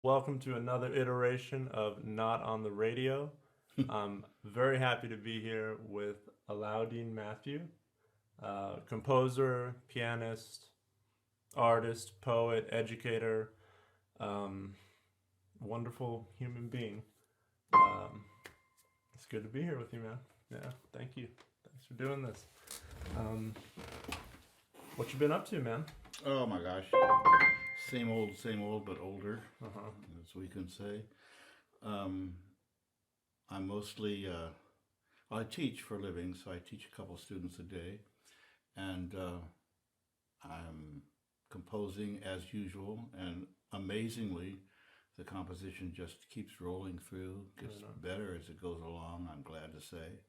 Welcome to another iteration of Not on the Radio. I'm very happy to be here with Alaudin Mathieu, composer, pianist, artist, poet, educator, um, wonderful human being. Um, it's good to be here with you, man. Yeah, thank you. Thanks for doing this. Um, what you been up to, man? Oh my gosh. Same old, but older, Uh-huh. as we can say. Um, I'm mostly, I teach for a living, so I teach a couple students a day. And I'm composing as usual, and amazingly, the composition just keeps rolling through, gets Right on. better as it goes along, I'm glad to say.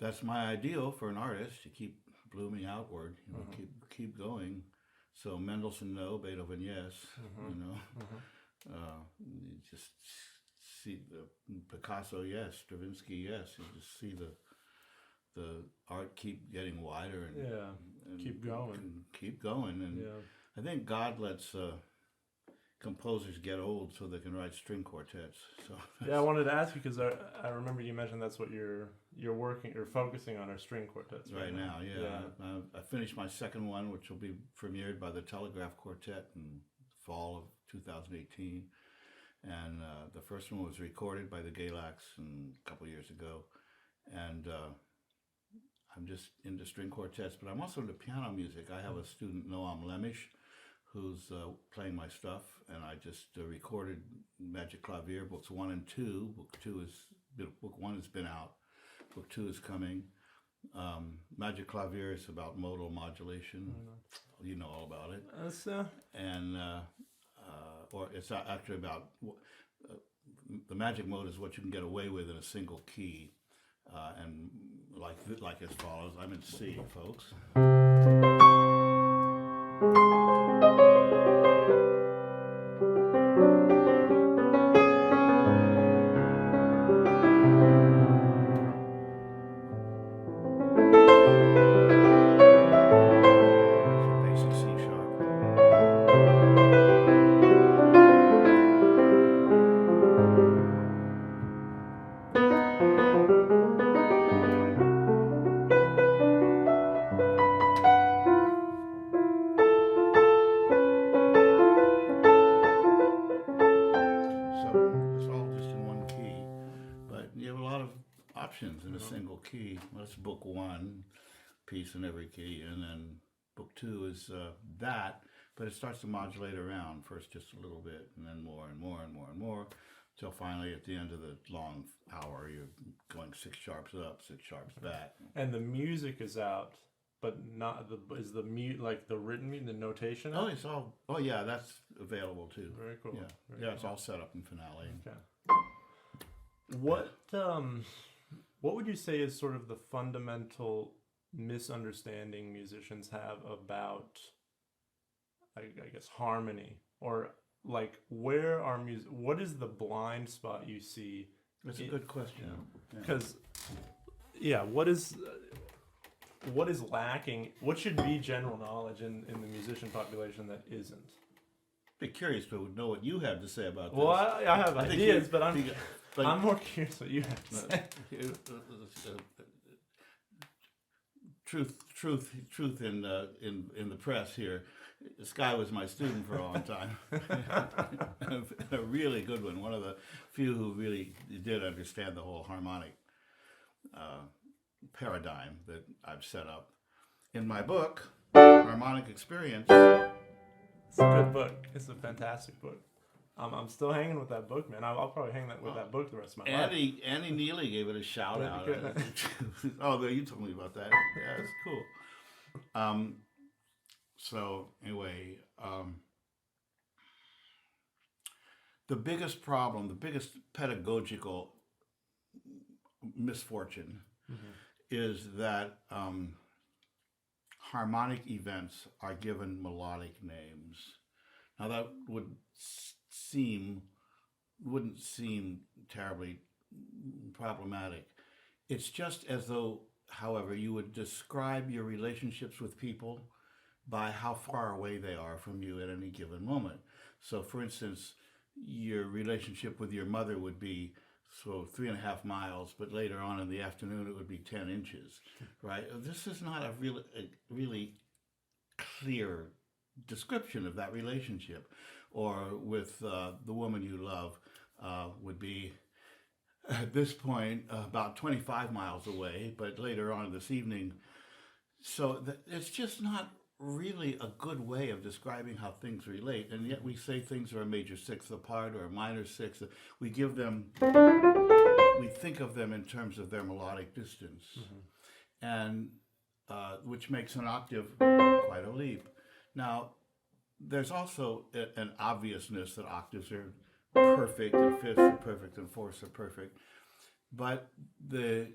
That's my ideal for an artist, to keep blooming outward, Uh-huh. keep going. So Mendelssohn, no; Beethoven, yes. Uh-huh. You know, Uh-huh. you just see the Picasso, yes; Stravinsky, yes. You just see the art keep getting wider Yeah, and keep going. keep going. And Yeah. I think God lets composers get old so they can write string quartets. So Yeah, I wanted to ask you because I remember you mentioned that's what you're focusing on are string quartets right now, yeah. Yeah. I finished my second one, which will be premiered by the Telegraph Quartet in fall of 2018. And the first one was recorded by the Galax a couple years ago. And I'm just into string quartets, but I'm also into piano music. I have a student, Noam Lemish, who's playing my stuff, and I just recorded Magic Clavier books 1 and 2. Book 1 has been out. Book 2 is coming. Magic Clavier is about modal modulation. You know all about it. That's And or it's actually about the magic mode is what you can get away with in a single key, and like as follows. I'm in C, folks. Basic C sharp. So it's all just in one key, but you have a lot of options in a single key. Well, that's book 1, piece in every key, and then book 2 is that, but it starts to modulate around first just a little bit, and then more and more and more and more, till finally at the end of the long hour you're going 6 sharps up, 6 sharps back. and the music is out, but not the is the mute like the written the notation Oh, out? it's all. Oh, yeah, that's available too. Very cool. Yeah, Very yeah, it's cool. all set up in Finale. Okay. What would you say is sort of the fundamental misunderstanding musicians have about I guess harmony or like where are music what is the blind spot you see That's a good question. Yeah. because yeah what is lacking what should be general knowledge in the musician population that isn't Be curious to know what you have to say about this. well I have I think ideas you- but but- I'm more curious what you have to say. Truth in the press here. This guy was my student for a long time, a really good one. One of the few who really did understand the whole harmonic paradigm that I've set up in my book, Harmonic Experience. It's a good book. It's a fantastic book. I'm still hanging with that book, man. I'll probably hang with that book the rest of my life. Annie Neely gave it a shout Yeah, out. okay. Oh, you told me about that. Yeah, it's cool. So anyway, the biggest problem, the biggest pedagogical misfortune is that harmonic events are given melodic names. Now that wouldn't seem terribly problematic. It's just as though, however, you would describe your relationships with people by how far away they are from you at any given moment. So, for instance, your relationship with your mother would be 3.5 miles, but later on in the afternoon it would be 10 inches, right? This is not a really clear description of that relationship. Or with the woman you love would be at this point about 25 miles away, but later on this evening. So it's just not really a good way of describing how things relate, and yet we say things are a major sixth apart or a minor sixth. We think of them in terms of their melodic distance, and which makes an octave quite a leap. Now, there's also an obviousness that octaves are perfect and fifths are perfect and fourths are perfect, but the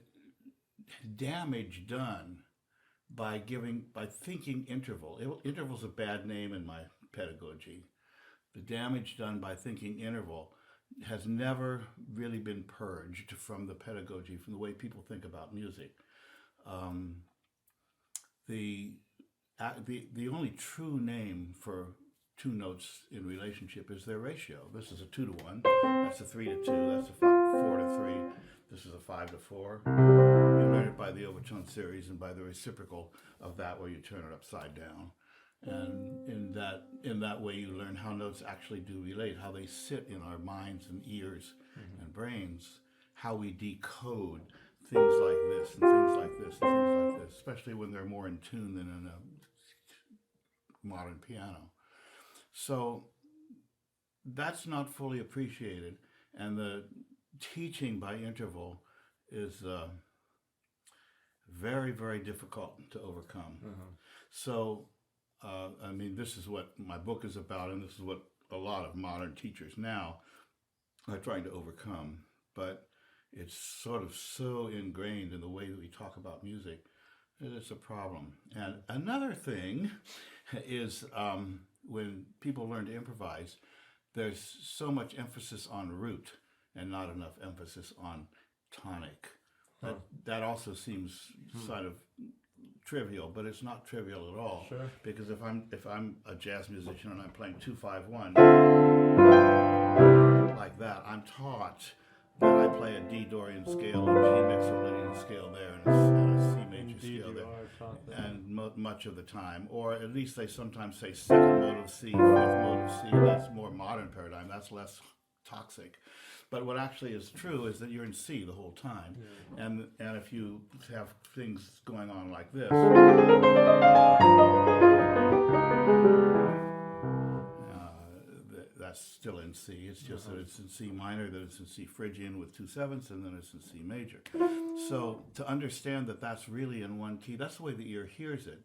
damage done by thinking interval's a bad name in my pedagogy. The damage done by thinking interval has never really been purged from the pedagogy, from the way people think about music. The only true name for two notes in relationship is their ratio. This is a 2-to-1. That's a 3-to-2. That's a 4-to-3. This is a 5-to-4. You learn it by the overtone series and by the reciprocal of that, where you turn it upside down. And in that way, you learn how notes actually do relate, how they sit in our minds and ears and brains, how we decode things like this and things like this and things like this, especially when they're more in tune than in a modern piano. So that's not fully appreciated, and the teaching by interval is very, very difficult to overcome. So, this is what my book is about, and this is what a lot of modern teachers now are trying to overcome. But it's sort of so ingrained in the way that we talk about music that it's a problem. And another thing is when people learn to improvise, there's so much emphasis on root and not enough emphasis on tonic. That also seems sort of trivial, but it's not trivial at all. Sure. Because if I'm a jazz musician and I'm playing 2-5-1 like that, I'm taught that I play a D Dorian scale, a G Mixolydian scale there, and a C major scale there, and much of the time, or at least they sometimes say second mode of C, fifth mode of C. That's more modern paradigm. That's less toxic. But what actually is true is that you're in C the whole time, and if you have things going on like this, that's still in C. It's just that it's in C minor, that it's in C Phrygian with 2/7, and then it's in C major. So to understand that that's really in one key, that's the way the ear hears it.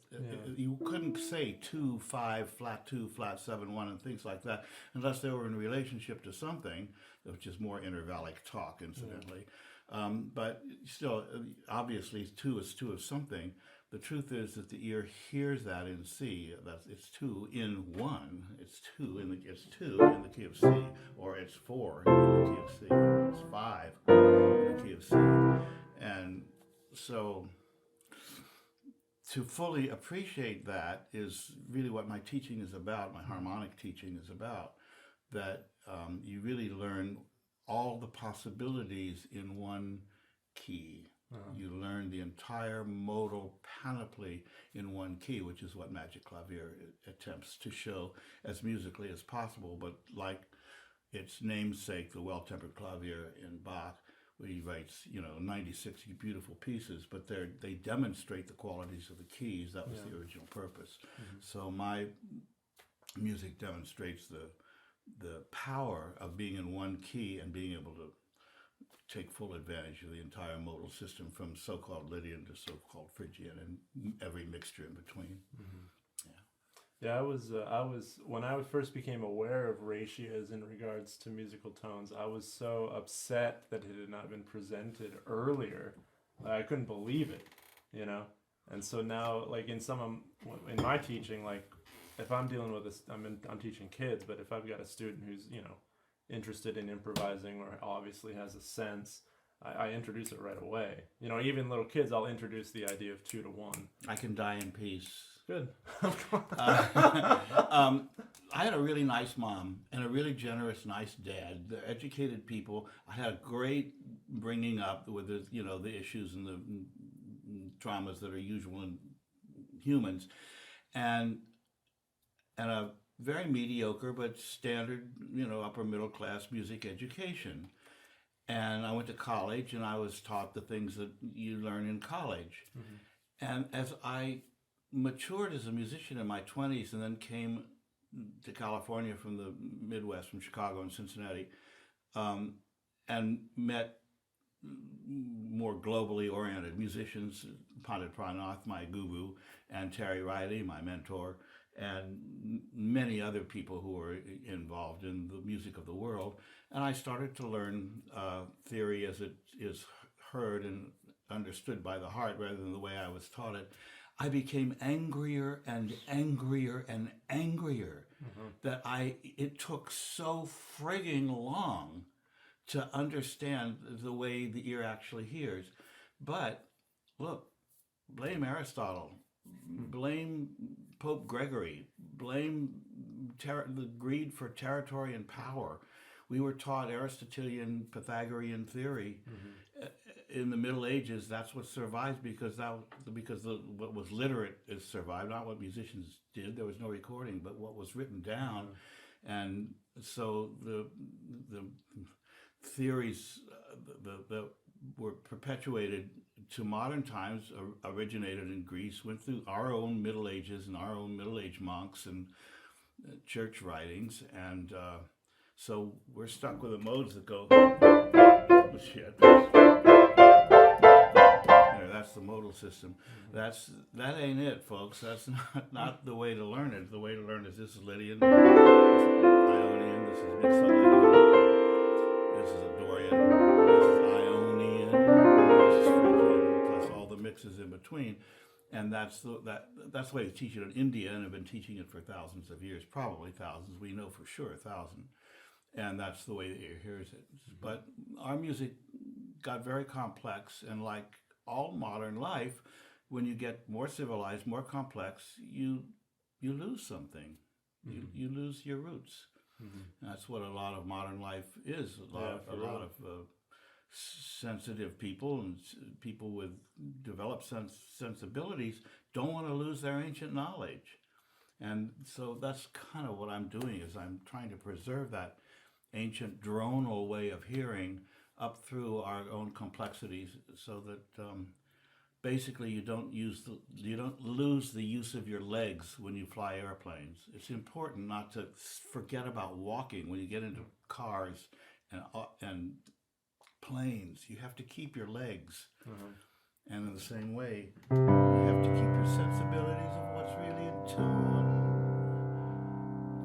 You couldn't say 2-5 flat 2 flat 7-1 and things like that unless they were in relationship to something, which is more intervallic talk, incidentally. But still, obviously, 2 is 2 of something. The truth is that the ear hears that in C. It's 2 in 1. It's 2 in the key of C, or it's 4 in the key of C, or it's 5 in the key of C. And so to fully appreciate that is really what my teaching is about, my harmonic teaching is about, that you really learn all the possibilities in one key. You learn the entire modal panoply in one key, which is what Magic Clavier attempts to show as musically as possible. But like its namesake, the Well-Tempered Clavier in Bach, where he writes, 96 beautiful pieces, but they demonstrate the qualities of the keys. That was the original purpose. So my music demonstrates the power of being in one key and being able to take full advantage of the entire modal system, from so-called Lydian to so-called Phrygian and every mixture in between. I was when I first became aware of ratios in regards to musical tones, I was so upset that it had not been presented earlier. I couldn't believe it, And so now, like in my teaching, like if I'm dealing with this, I'm teaching kids, but if I've got a student who's interested in improvising or obviously has a sense, I introduce it right away. Even little kids, I'll introduce the idea of 2-to-1. I can die in peace. Good. I had a really nice mom and a really generous, nice dad. They're educated people. I had a great bringing up with the, the issues and the traumas that are usual in humans, and a very mediocre but standard, upper middle class music education. And I went to college, and I was taught the things that you learn in college. And as I matured as a musician in my 20s, and then came to California from the Midwest, from Chicago and Cincinnati, and met more globally oriented musicians, Pandit Pranath, my guru, and Terry Riley, my mentor, and many other people who were involved in the music of the world. And I started to learn theory as it is heard and understood by the heart rather than the way I was taught it. I became angrier and angrier and angrier that it took so frigging long to understand the way the ear actually hears. But look, blame Aristotle, blame Pope Gregory, blame the greed for territory and power. We were taught Aristotelian, Pythagorean theory in the Middle Ages. That's what survived because what was literate is survived, not what musicians did. There was no recording, but what was written down, and so the theories that were perpetuated to modern times originated in Greece, went through our own Middle Ages and our own Middle Age monks and church writings, and so we're stuck with the modes that go. Oh, shit. That's the modal system. That ain't it, folks. That's not the way to learn it. The way to learn is this is Lydian, this is Ionian, this is Mixolydian, this is a Dorian, this is Ionian, this is Phrygian, plus all the mixes in between. And that's the way they teach it in India, and have been teaching it for thousands of years, probably thousands. We know for sure 1,000. And that's the way the ear hears it. But our music got very complex, and like all modern life, when you get more civilized, more complex, you lose something. You lose your roots. That's what a lot of modern life is. A lot of sensitive people and people with developed sensibilities don't want to lose their ancient knowledge. And so that's kind of what I'm doing, is I'm trying to preserve that ancient dronal way of hearing up through our own complexities, so that basically you don't lose the use of your legs when you fly airplanes. It's important not to forget about walking when you get into cars and planes. You have to keep your legs, and in the same way, you have to keep your sensibilities of what's really in tune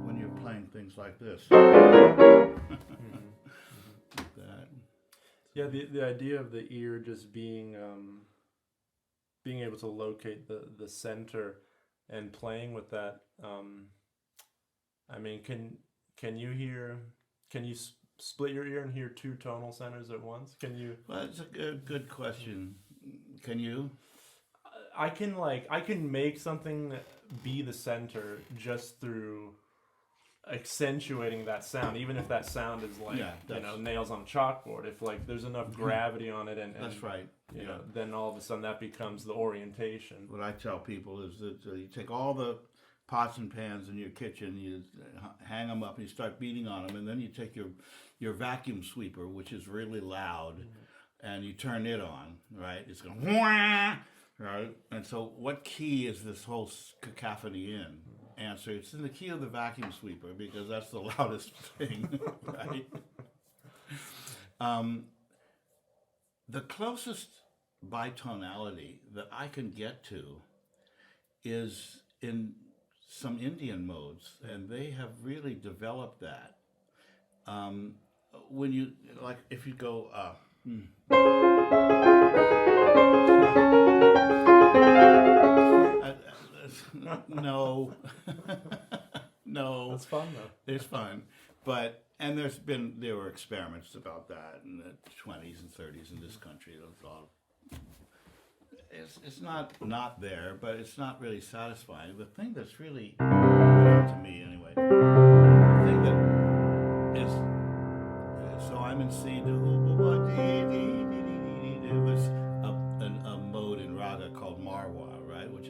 when you're playing things like this. That. Yeah, the idea of the ear just being able to locate the center and playing with that. I mean, can you split your ear and hear two tonal centers at once? Can you? Well, that's a good question. Can you? I can make something be the center just through accentuating that sound, even if that sound is like nails on a chalkboard. If like there's enough gravity on it, and that's right. You know, then all of a sudden that becomes the orientation. What I tell people is that you take all the pots and pans in your kitchen, you hang them up, and you start beating on them, and then you take your vacuum sweeper, which is really loud, and you turn it on. Right, it's going wah, right. And so, what key is this whole cacophony in? Answer: it's in the key of the vacuum sweeper, because that's the loudest thing, right? The closest bitonality that I can get to is in some Indian modes, and they have really developed that. When you, like, if you go, no, no. That's fun though. It's fun, and there were experiments about that in the 20s and 30s in this country. It's not there, but it's not really satisfying. The thing that's really to me anyway. The thing that is, so I'm in C. It was a mode in raga called Marwa, right, which is.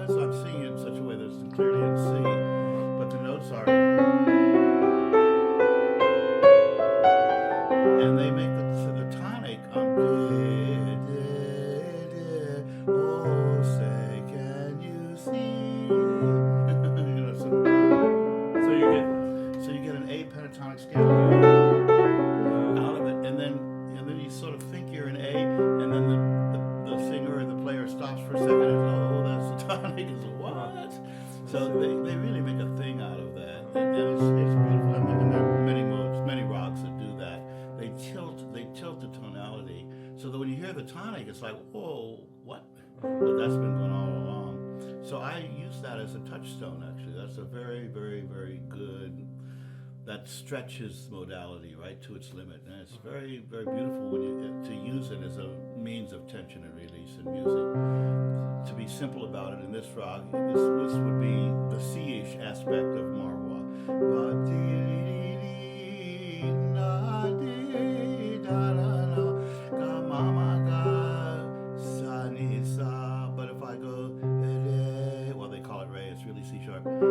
So I'm singing it in such a way that it's clearly in C, but the notes are. And they make the tonic oh, say, can you see? So you get an A pentatonic scale out of it, and then you sort of think you're in A, and then the singer or the player stops for a second and oh, that's the tonic. Is what? So they really make a thing out of that, and it's beautiful. And there are many modes, many rags that do that. They tilt the tonality, so that when you hear the tonic, it's like, whoa, what? But that's been going all along. So I use that as a touchstone, actually. That's a very, very, very good, that stretches modality right to its limit. And it's very, very beautiful when you to use it as a means of tension and release in music. To be simple about it, in this rag, this would be the C-ish aspect of Marwa. But if I go, well, they call it Re, it's really C sharp. Am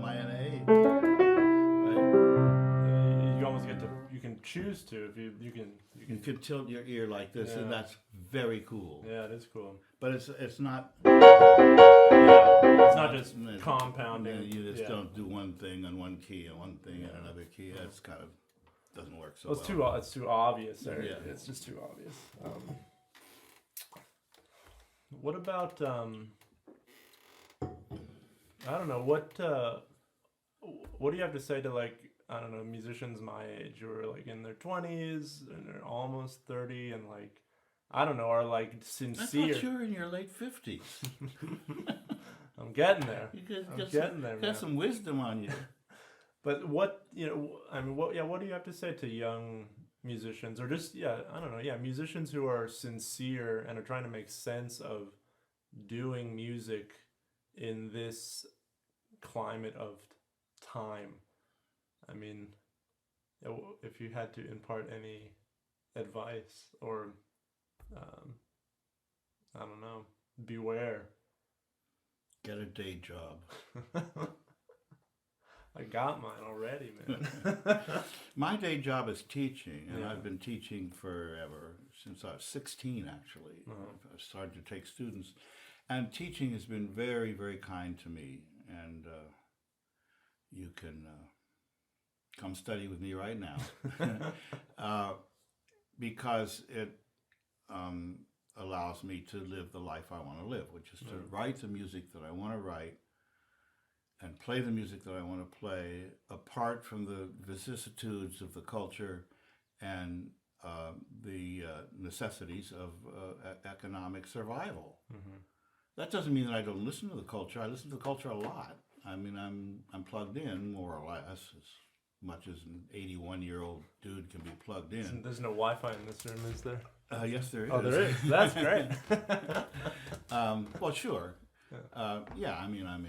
I in A? Right? You almost get to, you can choose to, if you can tilt your ear like this, and that's very cool. Yeah, it is cool. But it's not. Yeah, it's not just compounding. You just don't do one thing on one key and one thing on another key. That's kind of doesn't work so well. It's too obvious. There. Yeah. It's just too obvious. What about I don't know, what do you have to say to, like, I don't know, musicians my age who are like in their 20s and they're almost 30 and, like, I don't know, are like sincere. I thought you were in your late 50s. I'm getting there. Got some wisdom on you. But what do you have to say to young musicians, or just, musicians who are sincere and are trying to make sense of doing music in this climate of time? I mean, if you had to impart any advice, or I don't know, beware. Get a day job. I got mine already, man. My day job is teaching, and I've been teaching forever, since I was 16, actually. I started to take students, and teaching has been very, very kind to me, and you can come study with me right now, because it allows me to live the life I want to live, which is to write the music that I want to write and play the music that I want to play, apart from the vicissitudes of the culture and the necessities of economic survival. Mm-hmm. That doesn't mean that I don't listen to the culture. I listen to the culture a lot. I mean, I'm plugged in, more or less, as much as an 81-year-old dude can be plugged in. There's no Wi-Fi in this room, is there? Yes, there is. Oh, there is. That's great. Well, sure. I mean, I'm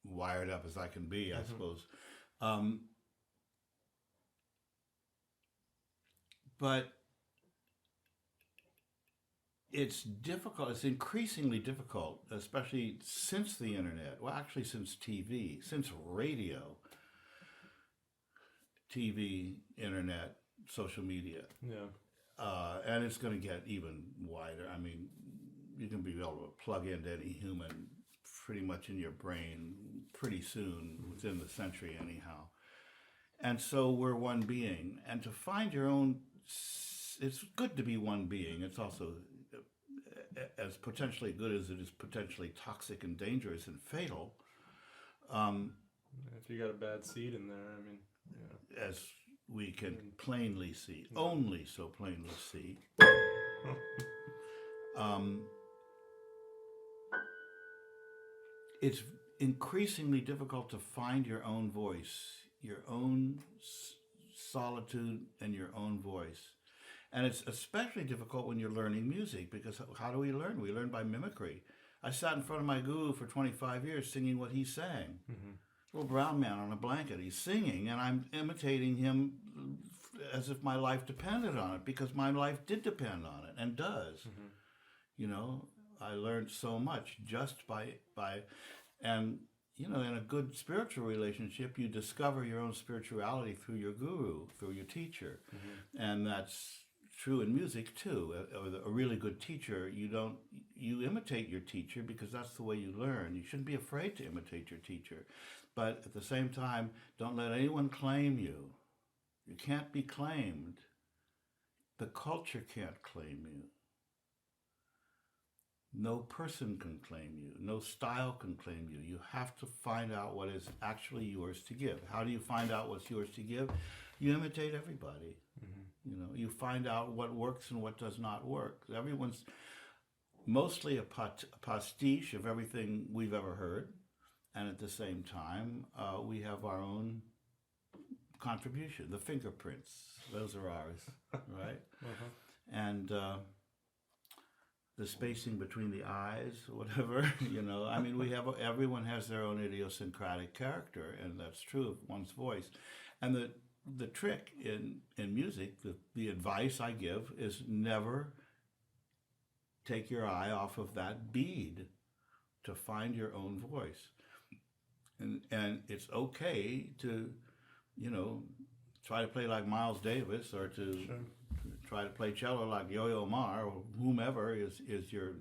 wired up as I can be, I suppose. But it's difficult. It's increasingly difficult, especially since the internet. Well, actually, since TV, since radio, TV, internet, social media. Yeah. And it's going to get even wider. I mean, you can be able to plug into any human pretty much in your brain pretty soon, within the century anyhow. And so we're one being. And to find your own, it's good to be one being. It's also as potentially good as it is potentially toxic and dangerous and fatal. If you got a bad seed in there, I mean, as we can plainly see, only so plainly see. it's increasingly difficult to find your own voice, your own solitude and your own voice. And it's especially difficult when you're learning music, because how do we learn? We learn by mimicry. I sat in front of my guru for 25 years singing what he sang. Little brown man on a blanket, he's singing, and I'm imitating him as if my life depended on it, because my life did depend on it and does. You know, I learned so much just by and you know, in a good spiritual relationship, you discover your own spirituality through your guru, through your teacher. And that's true in music too. A really good teacher, you imitate your teacher because that's the way you learn. You shouldn't be afraid to imitate your teacher. But at the same time, don't let anyone claim you. You can't be claimed. The culture can't claim you. No person can claim you. No style can claim you. You have to find out what is actually yours to give. How do you find out what's yours to give? You imitate everybody. You know, you find out what works and what does not work. Everyone's mostly a pastiche of everything we've ever heard. And at the same time, we have our own contribution. The fingerprints, those are ours, right? And the spacing between the eyes, whatever, you know. I mean, everyone has their own idiosyncratic character, and that's true of one's voice. And the trick in music, the advice I give is never take your eye off of that bead to find your own voice. And it's okay to, you know, try to play like Miles Davis, or to try to play cello like Yo-Yo Ma, or whomever is your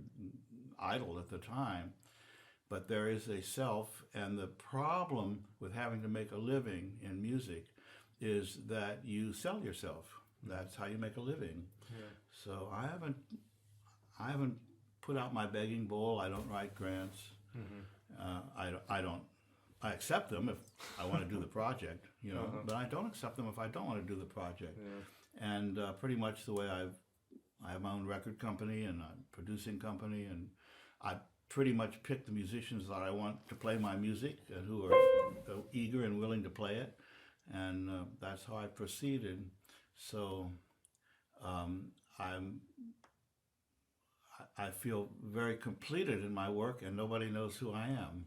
idol at the time. But there is a self, and the problem with having to make a living in music is that you sell yourself. That's how you make a living. So I haven't put out my begging bowl. I don't write grants. I accept them if I want to do the project, you know, but I don't accept them if I don't want to do the project. And pretty much the way I have my own record company and a producing company, and I pretty much pick the musicians that I want to play my music and who are eager and willing to play it. And that's how I proceeded. So I feel very completed in my work, and nobody knows who I am.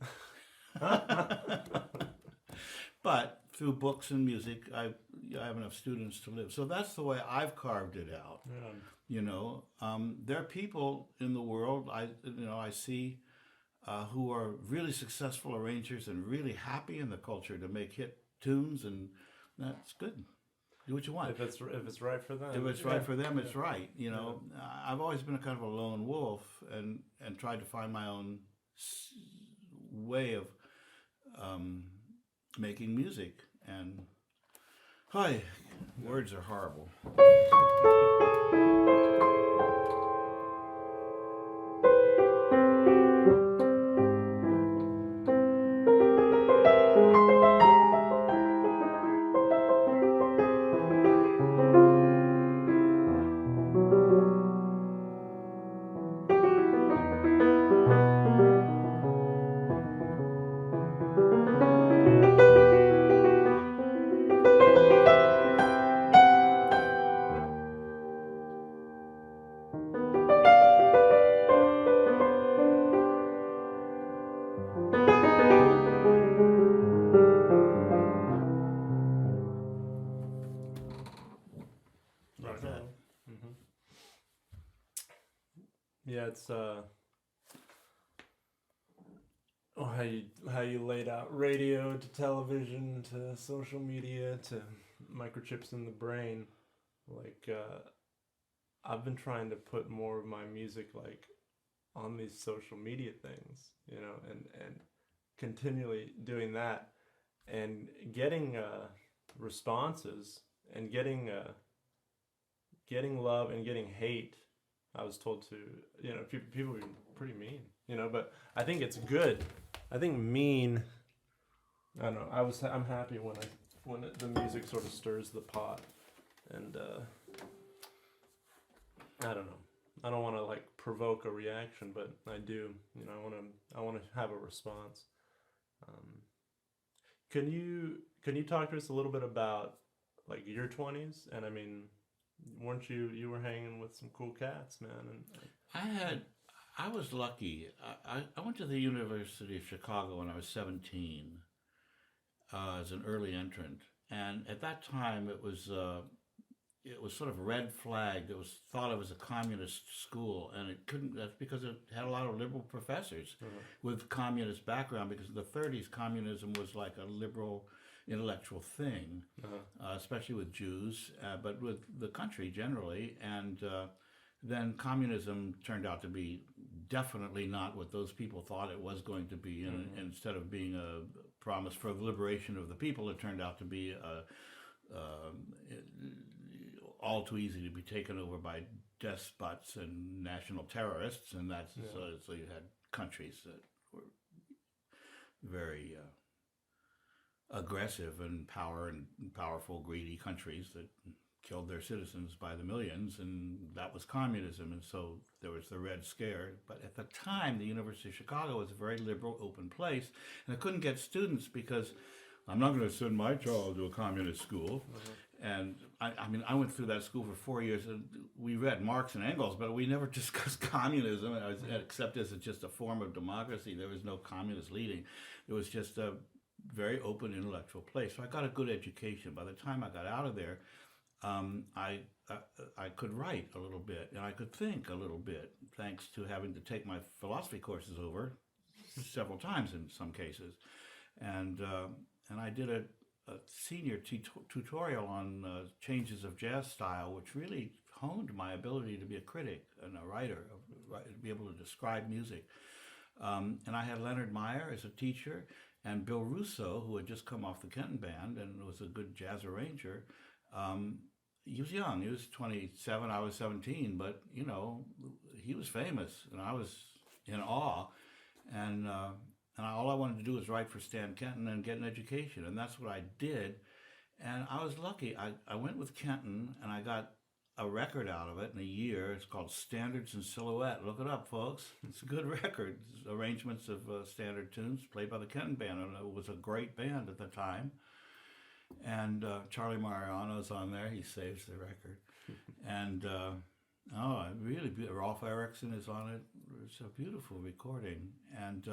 But through books and music, I have enough students to live. So that's the way I've carved it out. You know, there are people in the world I see who are really successful arrangers and really happy in the culture to make hit tunes, and that's good. Do what you want. If it's right for them. If it's right for them, it's right. You know, I've always been a kind of a lone wolf, and tried to find my own way of making music. And words are horrible. Yeah, it's how you laid out radio to television to social media to microchips in the brain. Like I've been trying to put more of my music like on these social media things, you know, and continually doing that and getting responses and getting love and getting hate. I was told to, you know, people are pretty mean, you know, but I think it's good. I think mean, I don't know, I'm happy when the music sort of stirs the pot, and I don't know. I don't want to like provoke a reaction, but I do. You know, I want to have a response. Um, can you talk to us a little bit about like your 20s? And I mean, weren't you were hanging with some cool cats, man? And I was lucky. I went to the University of Chicago when I was 17 as an early entrant, and at that time it was sort of red flagged. It was thought it was a communist school, and it couldn't. That's because it had a lot of liberal professors with communist background. Because in the 30s, communism was like a liberal intellectual thing, especially with Jews, but with the country generally. And then communism turned out to be definitely not what those people thought it was going to be. And instead of being a promise for the liberation of the people, it turned out to be all too easy to be taken over by despots and national terrorists. And that's so you had countries that were very aggressive and powerful, greedy countries that killed their citizens by the millions, and that was communism. And so there was the Red Scare. But at the time, the University of Chicago was a very liberal, open place, and I couldn't get students because I'm not going to send my child to a communist school. And I mean, I went through that school for 4 years, and we read Marx and Engels, but we never discussed communism, except as just a form of democracy. There was no communist leading. It was just a very open intellectual place. So I got a good education. By the time I got out of there, I could write a little bit, and I could think a little bit, thanks to having to take my philosophy courses over several times in some cases. And I did a senior tutorial on changes of jazz style, which really honed my ability to be a critic and a writer, to be able to describe music. And I had Leonard Meyer as a teacher, and Bill Russo, who had just come off the Kenton Band and was a good jazz arranger. He was young. He was 27. I was 17. But, you know, he was famous, and I was in awe. And all I wanted to do was write for Stan Kenton and get an education. And that's what I did. And I was lucky. I went with Kenton, and I got a record out of it in a year. It's called Standards and Silhouette. Look it up, folks. It's a good record. It's arrangements of standard tunes played by the Kenton Band. And it was a great band at the time. And Charlie Mariano's on there. He saves the record. And really, Rolf Erickson is on it. It's a beautiful recording. And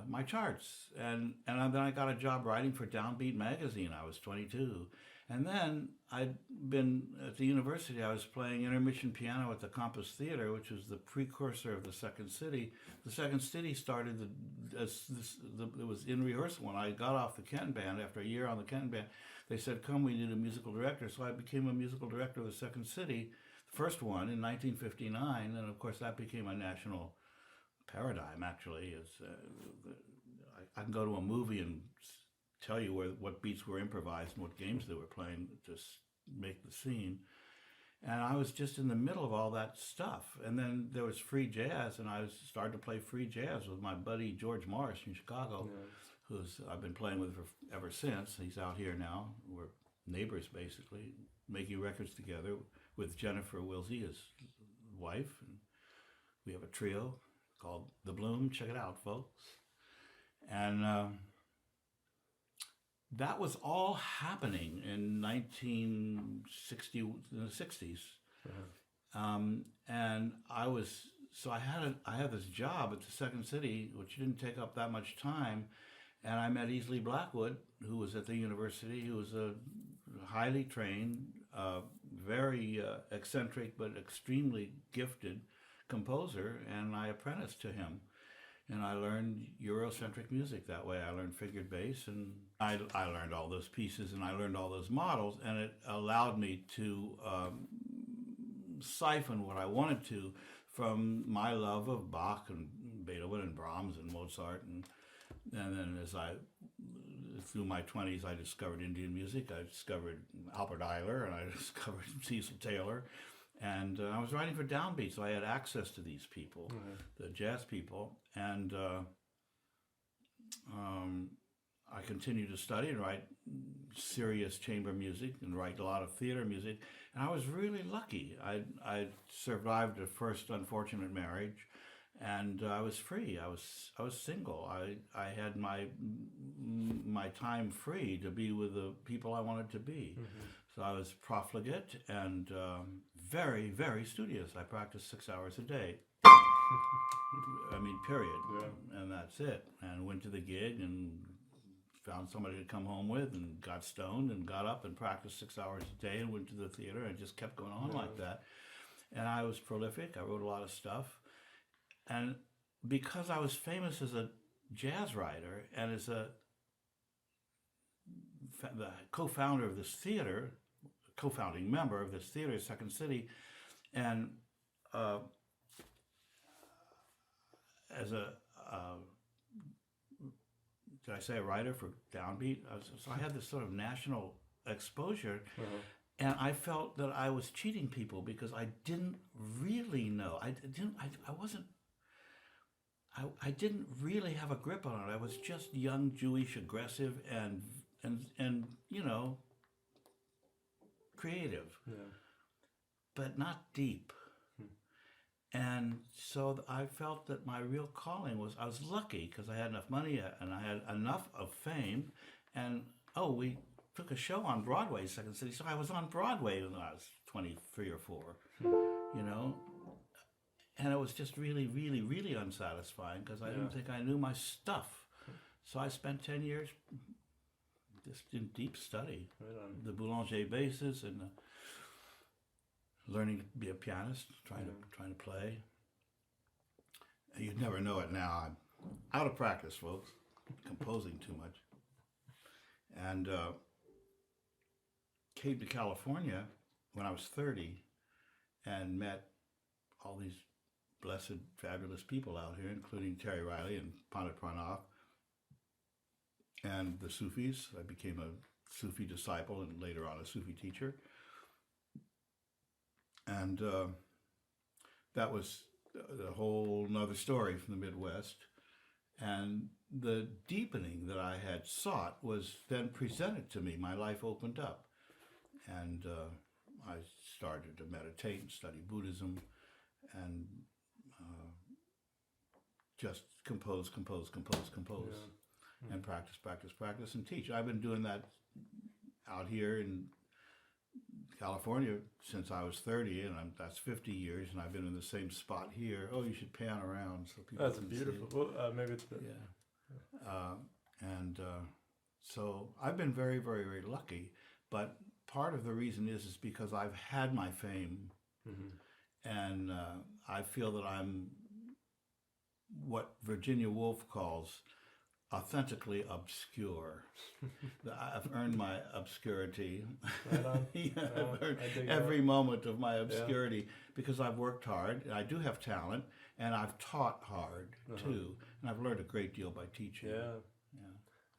my charts. And then I got a job writing for Downbeat magazine. I was 22. And then I'd been at the university. I was playing intermission piano at the Compass Theater, which was the precursor of the Second City. The Second City started it was in rehearsal when I got off the Kenton Band. After a year on the Kenton Band, they said, "Come, we need a musical director." So I became a musical director of the Second City, the first one in 1959, and of course that became a national paradigm. Actually, I can go to a movie and tell you what beats were improvised and what games they were playing to make the scene. And I was just in the middle of all that stuff. And then there was free jazz, and I started to play free jazz with my buddy George Morris in Chicago, who's I've been playing with ever since. He's out here now. We're neighbors, basically, making records together with Jennifer Wilsey, his wife. And we have a trio called The Bloom. Check it out, folks. And that was all happening in 1960, in the 60s. And I had this job at the Second City, which didn't take up that much time. And I met Easley Blackwood, who was at the university, who was a highly trained, very eccentric, but extremely gifted composer. And I apprenticed to him. And I learned Eurocentric music that way. I learned figured bass, and I learned all those pieces, and I learned all those models, and it allowed me to siphon what I wanted to from my love of Bach and Beethoven and Brahms and Mozart. And then through my 20s, I discovered Indian music. I discovered Albert Ayler, and I discovered Cecil Taylor. And I was writing for Downbeat, so I had access to these people, the jazz people. And I continued to study and write serious chamber music and write a lot of theater music. And I was really lucky. I survived a first unfortunate marriage, and I was free. I was single. I had my time free to be with the people I wanted to be. Mm-hmm. So I was profligate and very, very studious. I practiced 6 hours a day. I mean, period. Yeah. And that's it. And went to the gig and found somebody to come home with and got stoned and got up and practiced 6 hours a day and went to the theater and just kept going on like that. And I was prolific. I wrote a lot of stuff. And because I was famous as a jazz writer and as the co-founder of this theater, co-founding member of this theater, Second City, and as a did I say a writer for Downbeat? So I had this sort of national exposure, and I felt that I was cheating people because I didn't really know. I didn't really have a grip on it. I was just young, Jewish, aggressive, and you know, creative, but not deep. And so I felt that my real calling was, I was lucky because I had enough money and I had enough of fame. And, we took a show on Broadway, Second City. So I was on Broadway when I was 23 or 4, you know. And it was just really, really, really unsatisfying because I didn't think I knew my stuff. So I spent 10 years just in deep study. The Boulanger basses and learning to be a pianist, trying to play. You'd never know it now. I'm out of practice, folks. Composing too much. And came to California when I was 30 and met all these blessed, fabulous people out here, including Terry Riley and Pandit Pranab and the Sufis. I became a Sufi disciple and later on a Sufi teacher. And that was a whole nother story from the Midwest. And the deepening that I had sought was then presented to me. My life opened up. And I started to meditate and study Buddhism and just compose, and practice, and teach. I've been doing that out here in California since I was 30, and that's 50 years, and I've been in the same spot here. Oh, you should pan around so people That's can beautiful. see. Well, maybe it's good. Yeah. So I've been very, very, very lucky, but part of the reason is because I've had my fame, and I feel that I'm what Virginia Woolf calls authentically obscure. I've earned my obscurity. Right on. I've earned every moment of my obscurity because I've worked hard, and I do have talent, and I've taught hard too, and I've learned a great deal by teaching.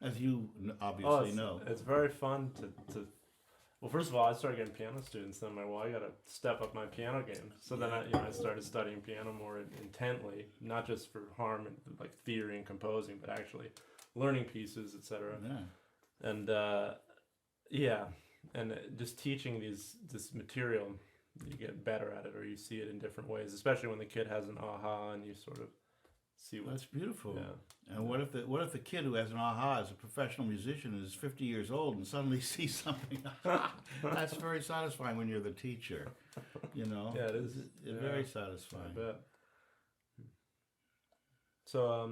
As you obviously know. It's very fun to. Well, first of all, I started getting piano students. Then I got to step up my piano game. So then I started studying piano more intently, not just for harm and like theory and composing, but actually learning pieces, etc. Yeah. And and just teaching this material, you get better at it, or you see it in different ways. Especially when the kid has an aha, and you sort of see what's That's beautiful. Yeah. And what if the kid who has an aha is a professional musician and is 50 years old and suddenly sees something? That's very satisfying when you're the teacher, you know. Yeah, it is. It's very satisfying. I bet. So,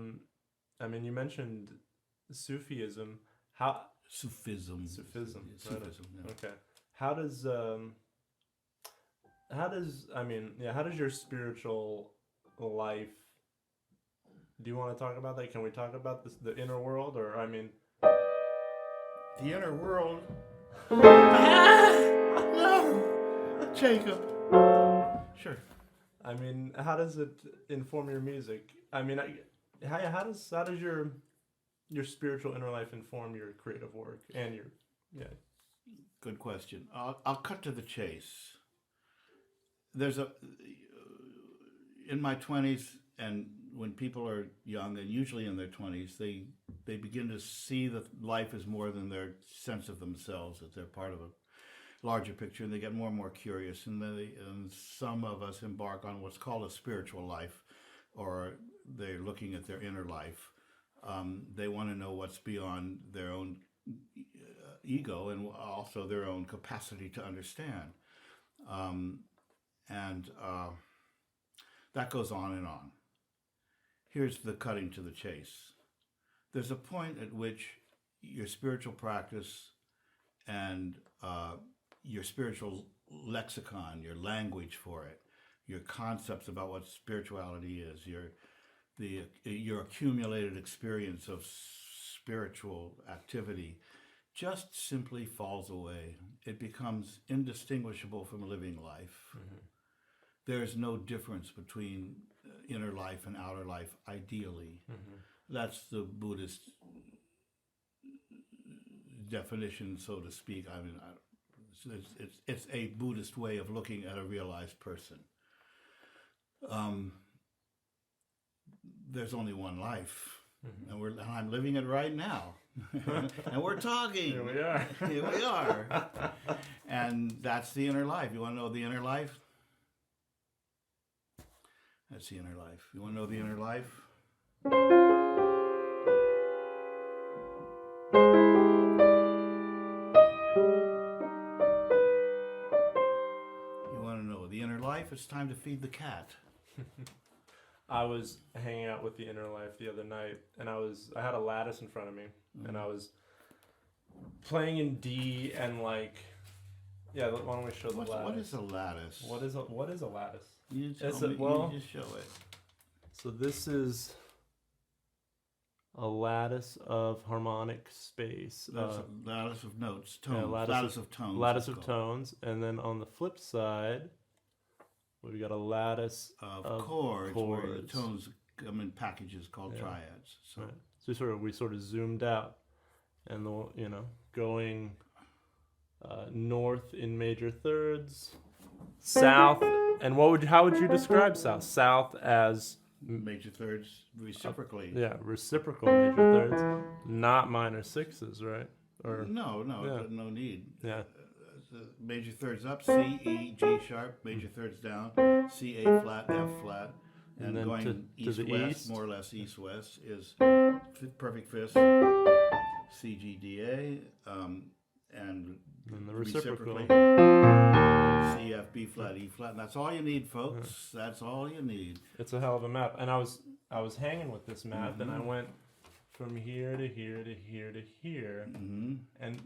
I mean, you mentioned Sufism. Sufism. Right. Yeah. Okay. How does your spiritual life? Do you want to talk about that? Can we talk about the inner world, or the inner world? No, Jacob. Sure. I mean, how does it inform your music? I mean, how does your spiritual inner life inform your creative work and your Good question. I'll cut to the chase. In my 20s and when people are young and usually in their 20s, they begin to see that life is more than their sense of themselves, that they're part of a larger picture, and they get more and more curious, and some of us embark on what's called a spiritual life, or they're looking at their inner life. They want to know what's beyond their own ego and also their own capacity to understand. And that goes on and on. Here's the cutting to the chase. There's a point at which your spiritual practice and your spiritual lexicon, your language for it, your concepts about what spirituality is, your accumulated experience of spiritual activity just simply falls away. It becomes indistinguishable from living life. Mm-hmm. There's no difference between inner life and outer life, ideally. Mm-hmm. That's the Buddhist definition, so to speak. I mean, it's a Buddhist way of looking at a realized person. There's only one life, mm-hmm. and I'm living it right now. And we're talking. Here we are. Here we are. And that's the inner life. You want to know the inner life? That's the inner life. You want to know the inner life? You want to know the inner life? It's time to feed the cat. I was hanging out with the inner life the other night, and I had a lattice in front of me, mm-hmm. and I was playing in D and why don't we show the lattice? What is a lattice? What is a lattice? You tell me. You just show it. So this is a lattice of harmonic space. That's a lattice of notes, tones. Yeah, lattice of tones. Lattice of tones, and then on the flip side, we've got a lattice of chords. Where the tones come in packages called triads. So, right. So we sort of zoomed out, and going north in major thirds, south, and how would you describe south? South as major thirds reciprocally. Reciprocal major thirds, not minor sixes, right? Or no need. Yeah. Major thirds up, C, E, G sharp. Major thirds down, C, A flat, F flat, and then going east-west, more or less east-west, is perfect fifth, C, G, D, A, and the reciprocally. C, F, B flat, E flat, and that's all you need, folks. Yeah. That's all you need. It's a hell of a map, and I was hanging with this map, mm-hmm. and I went from here to here to here to here, mm-hmm. and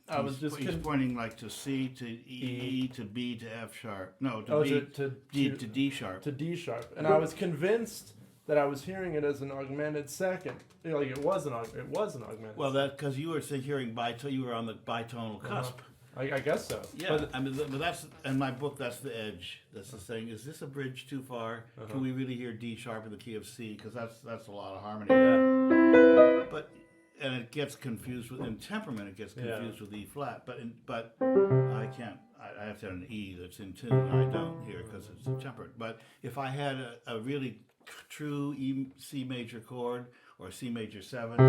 I was just he's pointing like to C to E to B to F sharp. No, to B to D sharp. To D sharp, and I was convinced that I was hearing it as an augmented second. Like it was an augmented. Well, that because you were hearing you were on the bitonal cusp. I guess so. Yeah, but that's in my book. That's the edge. That's the thing. Is this a bridge too far? Can we really hear D sharp in the key of C? Because that's a lot of harmony. Yeah. And it gets confused in temperament. It gets confused with E flat. But I can't. I have to have an E that's in tune. I don't here because it's tempered. But if I had a really true C major chord or C major 7,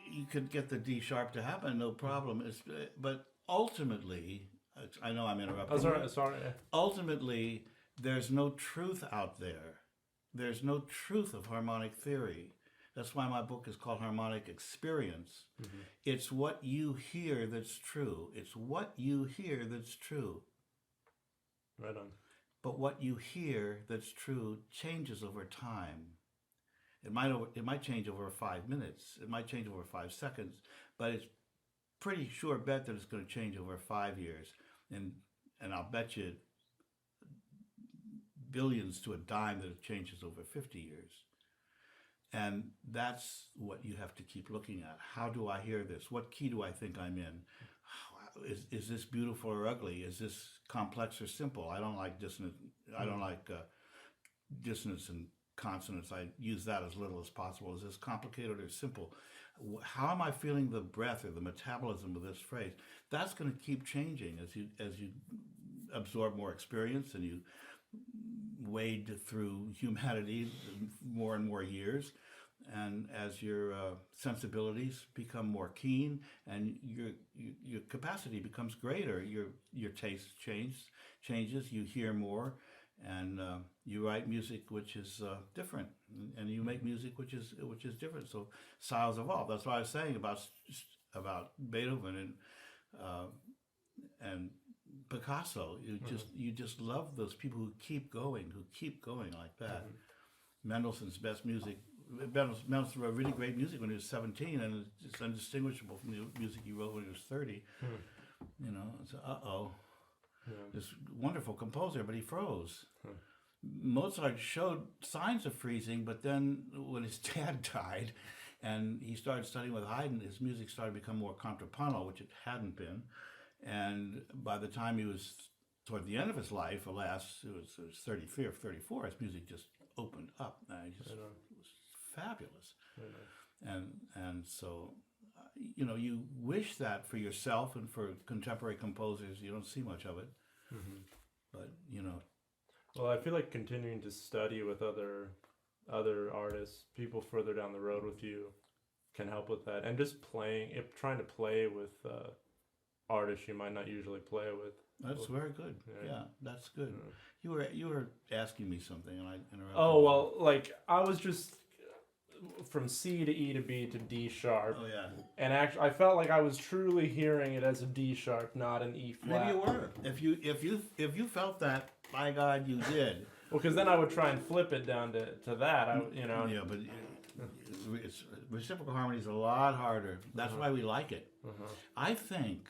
you could get the D sharp to happen, no problem. But ultimately, I know I'm interrupting. Oh, sorry. Ultimately, there's no truth out there. There's no truth of harmonic theory. That's why my book is called Harmonic Experience. Mm-hmm. It's what you hear that's true. It's what you hear that's true. Right on. But what you hear that's true changes over time. It might change over 5 minutes. It might change over 5 seconds. But it's pretty sure bet that it's going to change over 5 years. And I'll bet you billions to a dime that it changes over 50 years. And that's what you have to keep looking at. How do I hear this? What key do I think I'm in? Is this beautiful or ugly? Is this complex or simple? I don't like dissonance. I don't like dissonance and consonants. I use that as little as possible. Is this complicated or simple? How am I feeling the breath or the metabolism of this phrase? That's going to keep changing as you absorb more experience and you wade through humanity more and more years, and as your sensibilities become more keen and your capacity becomes greater, your taste changes. You hear more, and you write music which is different, and you make music which is different. So styles evolve. That's what I was saying about Beethoven and Picasso. You just love those people who keep going like that. Mendelssohn's best music. Mendelssohn wrote really great music when he was 17, and it's undistinguishable from the music he wrote when he was 30. You know, it's this wonderful composer, but he froze. Mozart showed signs of freezing, but then when his dad died, and he started studying with Haydn, his music started to become more contrapuntal, which it hadn't been. And by the time he was toward the end of his life, alas, it was 33 or 34, his music just opened up. And it was fabulous. And so, you know, you wish that for yourself and for contemporary composers. You don't see much of it. But, you know. Well, I feel like continuing to study with other artists, people further down the road with you, can help with that. And just trying to play with artists you might not usually play with. That's very good. Yeah, that's good. You were asking me something, and I interrupted. Oh, well, like, I was just from C to E to B to D sharp. Oh, yeah. And actually, I felt like I was truly hearing it as a D sharp, not an E flat. Maybe you were. If you felt that, by God, you did. Well, because then I would try and flip it down to that. Yeah, but reciprocal harmony is a lot harder. That's why we like it. I think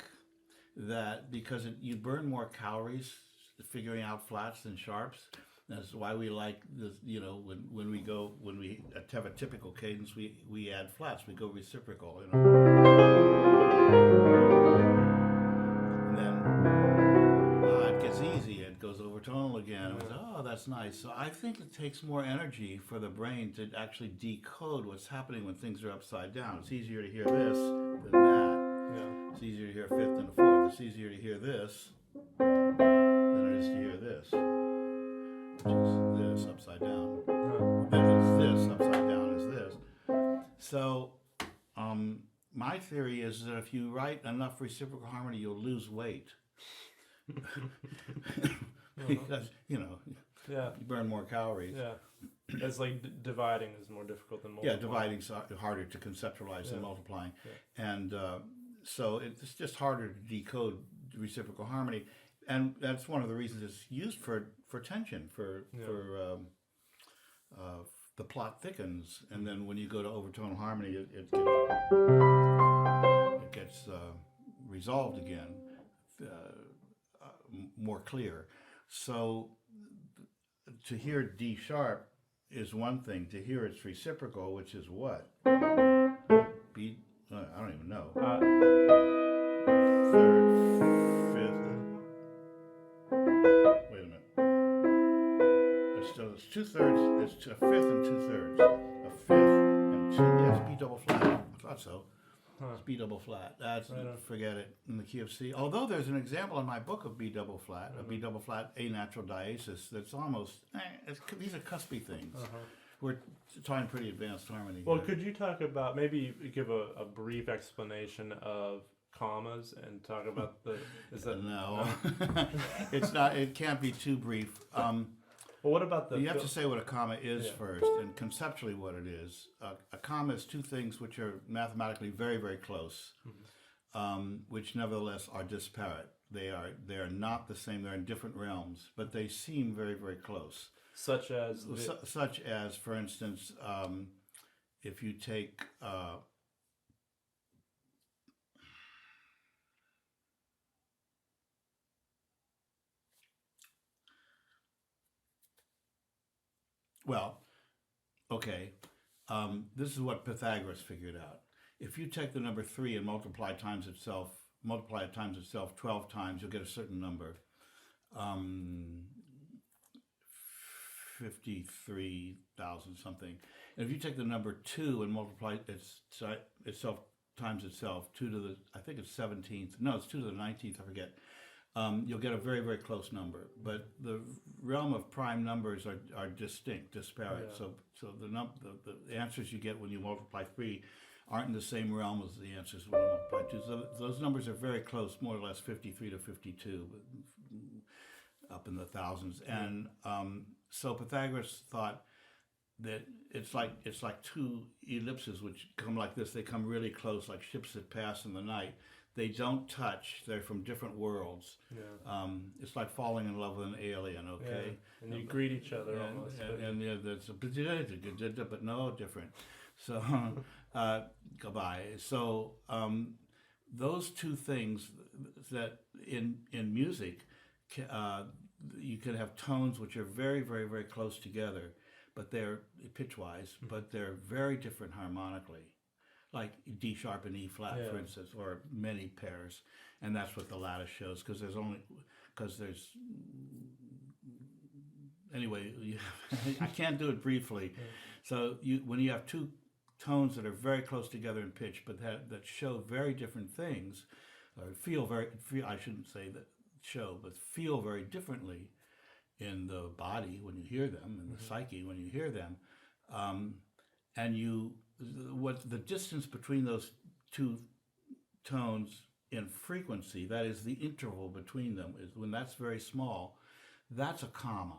that because you burn more calories figuring out flats than sharps. That's why we like this. You know, when we have a typical cadence, we add flats. We go reciprocal. You know, and then it gets easy. It goes over tonal again. That's nice. So I think it takes more energy for the brain to actually decode what's happening when things are upside down. It's easier to hear this than that. Yeah. It's easier to hear a fifth than a fourth. It's easier to hear this than it is to hear this, which is this upside down. Then it's this upside down is this. So my theory is that if you write enough reciprocal harmony, you'll lose weight. Because, you know, you burn more calories. Yeah. It's like dividing is more difficult than multiplying. Yeah, dividing's harder to conceptualize than multiplying. Yeah. And so it's just harder to decode reciprocal harmony. And that's one of the reasons it's used for tension, for the plot thickens. And then when you go to overtonal harmony, it gets resolved again, more clear. So to hear D sharp is one thing. To hear its reciprocal, which is what? B. I don't even know. Third, fifth. Wait a minute. It's 2/3. It's a fifth and 2/3. A fifth and two. Yeah, it's B double flat. I thought so. It's B double flat. That's forget it in the key of C. Although there's an example in my book of B double flat, a B double flat A natural diasis. That's almost. These are cuspy things. We're talking pretty advanced harmony. Well, could you talk about give a brief explanation of commas and talk about no? It's not. It can't be too brief. Well, what about you have to say what a comma is first, and conceptually what it is. A comma is two things which are mathematically very, very close, which nevertheless are disparate. They are not the same. They're in different realms, but they seem very, very close. Such as, for instance, if you take. Well, okay, this is what Pythagoras figured out. If you take the number 3 and multiply it times itself 12 times, you'll get a certain number. 53,000 something. And if you take the number 2 and multiply itself times itself, 2 to the, I think it's 17th, no, it's 2 to the 19th, I forget. you'll get a very, very close number. But the realm of prime numbers are distinct, disparate. Yeah. So the answers you get when you multiply 3 aren't in the same realm as the answers when you multiply 2. So those numbers are very close, more or less 53 to 52, up in the thousands. And so Pythagoras thought that it's like two ellipses which come like this. They come really close, like ships that pass in the night. They don't touch. They're from different worlds. Yeah. It's like falling in love with an alien. Okay, yeah. And you greet each other almost. And that's but no different. So goodbye. So those two things that in music, you can have tones which are very, very, very close together, but they're pitch-wise, but they're very different harmonically. Like D sharp and E flat, for instance, or many pairs, and that's what the lattice shows. Because anyway, I can't do it briefly. So when you have two tones that are very close together in pitch, but that show very different things, or I shouldn't say that show, but feel very differently in the body when you hear them, in the psyche when you hear them, and what the distance between those two tones in frequency, that is the interval between them, is when that's very small, that's a comma.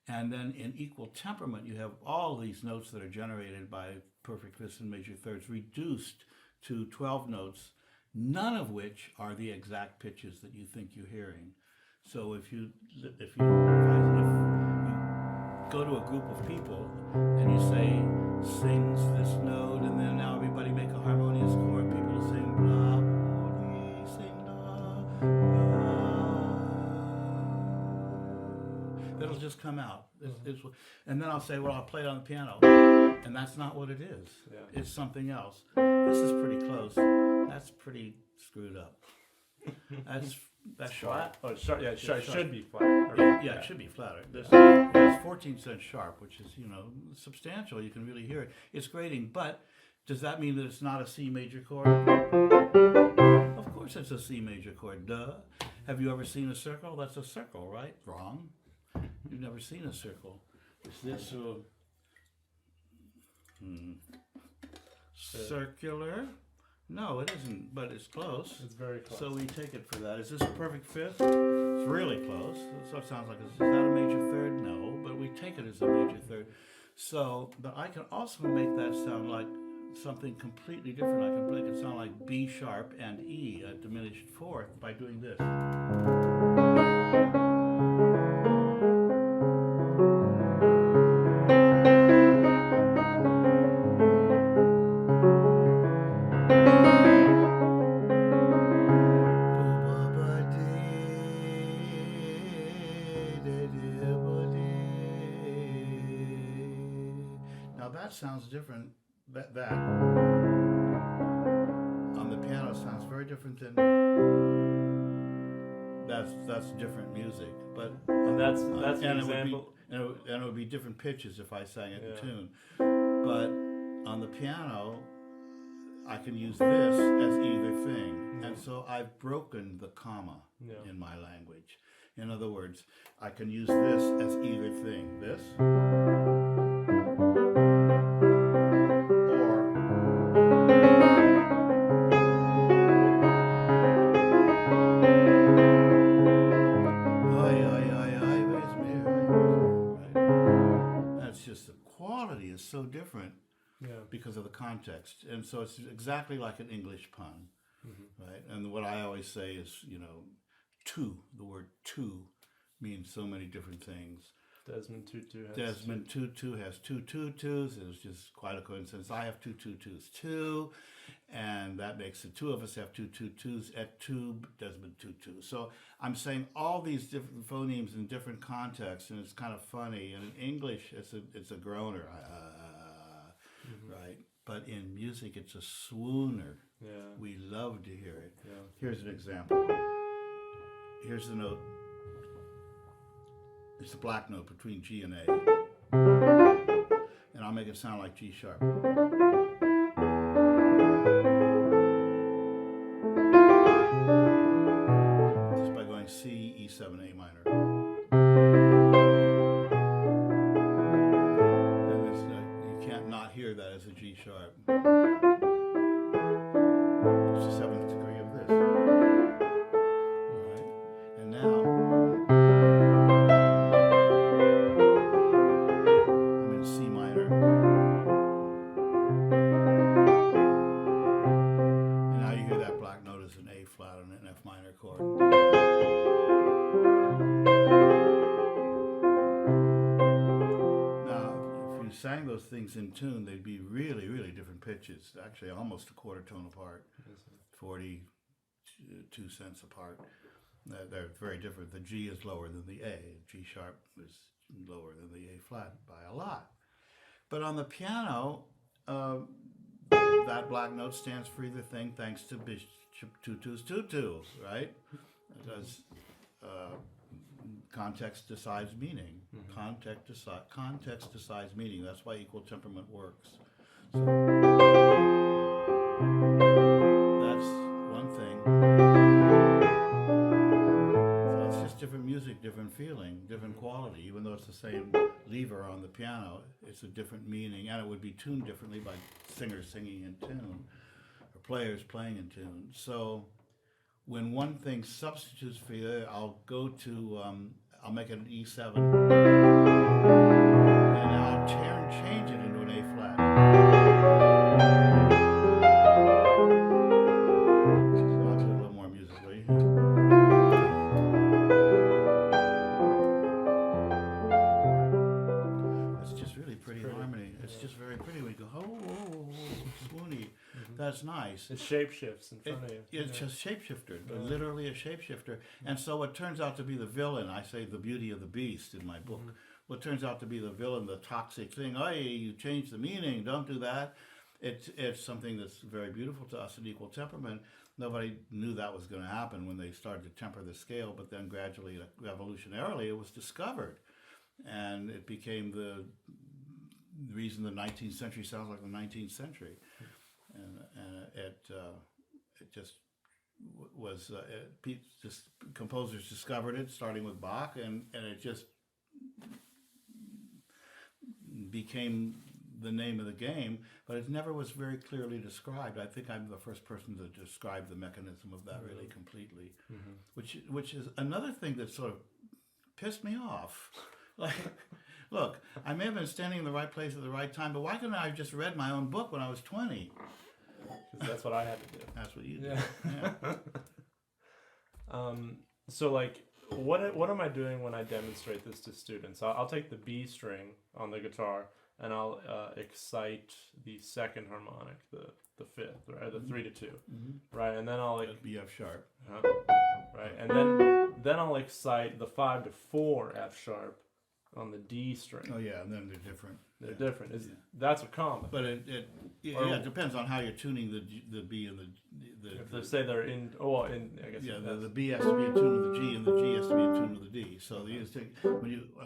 And then in equal temperament, you have all these notes that are generated by perfect fifths and major thirds reduced to 12 notes, none of which are the exact pitches that you think you're hearing. So if you go to a group of people and you say, sings this note, and then now everybody make a harmonious chord, people will sing blah, blah, sing blah, blah. It'll just come out. And then I'll say, well, I'll play it on the piano. And that's not what it is. Yeah. It's something else. This is pretty close. That's pretty screwed up. That's Flat? sharp. Oh, sharp. Yeah, it should be flat. Yeah, it should be flatter. This- It's 14 cents sharp, which is, substantial. You can really hear it. It's grating, but does that mean that it's not a C major chord? Of course it's a C major chord, duh. Have you ever seen a circle? That's a circle, right? Wrong. You've never seen a circle. Is this circular? No, it isn't, but it's close. It's very close. So we take it for that. Is this a perfect fifth? It's really close. So it sounds like, is that a major third? No, but we take it as a major third. So, but I can also make that sound like something completely different. I can make it sound like B sharp and E, a diminished fourth, by doing this. Sounds different. That on the piano sounds very different than that's different music. But and that's an example. And it would be different pitches if I sang it in tune. But on the piano, I can use this as either thing, and so I've broken the comma in my language. In other words, I can use this as either thing. This. So different because of the context, and so it's exactly like an English pun, right? And what I always say is, two, the word two means so many different things. Desmond Tutu has two tutus. It was just quite a coincidence. I have two tutus too, and that makes the two of us have two tutus et tu, Desmond Tutu. So I'm saying all these different phonemes in different contexts, and it's kind of funny. And in English, it's a groaner, right? But in music, it's a swooner. Yeah. We love to hear it. Yeah. Here's an example. Here's the note. It's the black note between G and A. And I'll make it sound like G sharp. It's it's the 7th degree of this. Right? And now I'm in C minor. And now you hear that black note as an A flat on an F minor chord. Sang those things in tune, they'd be really, really different pitches. Actually, almost a quarter tone apart, 42 cents apart. They're very different. The G is lower than the A. G sharp is lower than the A flat by a lot. But on the piano, that black note stands for either thing, thanks to Bishop Tutu's tutu, right? Because context decides meaning. Context decides meaning. That's why equal temperament works. So that's one thing. So it's just different music, different feeling, different quality. Even though it's the same lever on the piano, it's a different meaning, and it would be tuned differently by singers singing in tune or players playing in tune. So when one thing substitutes for the other, I'll go to I'll make it an E7, and I'll change it into an A flat. So I'll do it a little more musically. It's just really pretty harmony. It's just very pretty. We go, oh, swoony. That's nice. It shapeshifts in front of you. It's just shapeshifter, literally a shapeshifter. And so what turns out to be the villain, I say the beauty of the beast in my book, what turns out to be the villain, the toxic thing, oh, you changed the meaning, don't do that. It's something that's very beautiful to us in equal temperament. Nobody knew that was going to happen when they started to temper the scale, but then gradually, evolutionarily, it was discovered. And it became the reason the 19th century sounds like the 19th century. And it just was just composers discovered it, starting with Bach, and it just became the name of the game. But it never was very clearly described. I think I'm the first person to describe the mechanism of that really completely, which is another thing that sort of pissed me off. Like, look, I may have been standing in the right place at the right time, but why couldn't I have just read my own book when I was 20? Because that's what I had to do. That's what you did. Yeah. So, like, what am I doing when I demonstrate this to students? I'll take the B string on the guitar and I'll excite the second harmonic, the fifth, right, the 3 to 2, right, and then I'll That'd be F sharp, right, and then I'll excite the 5 to 4 F sharp on the D string. Oh yeah, and then they're different. They're different. That's a common. But it depends on how you're tuning the B and the if they say they're in, I guess. Yeah, the B has to be in tune with the G, and the G has to be in tune with the D. So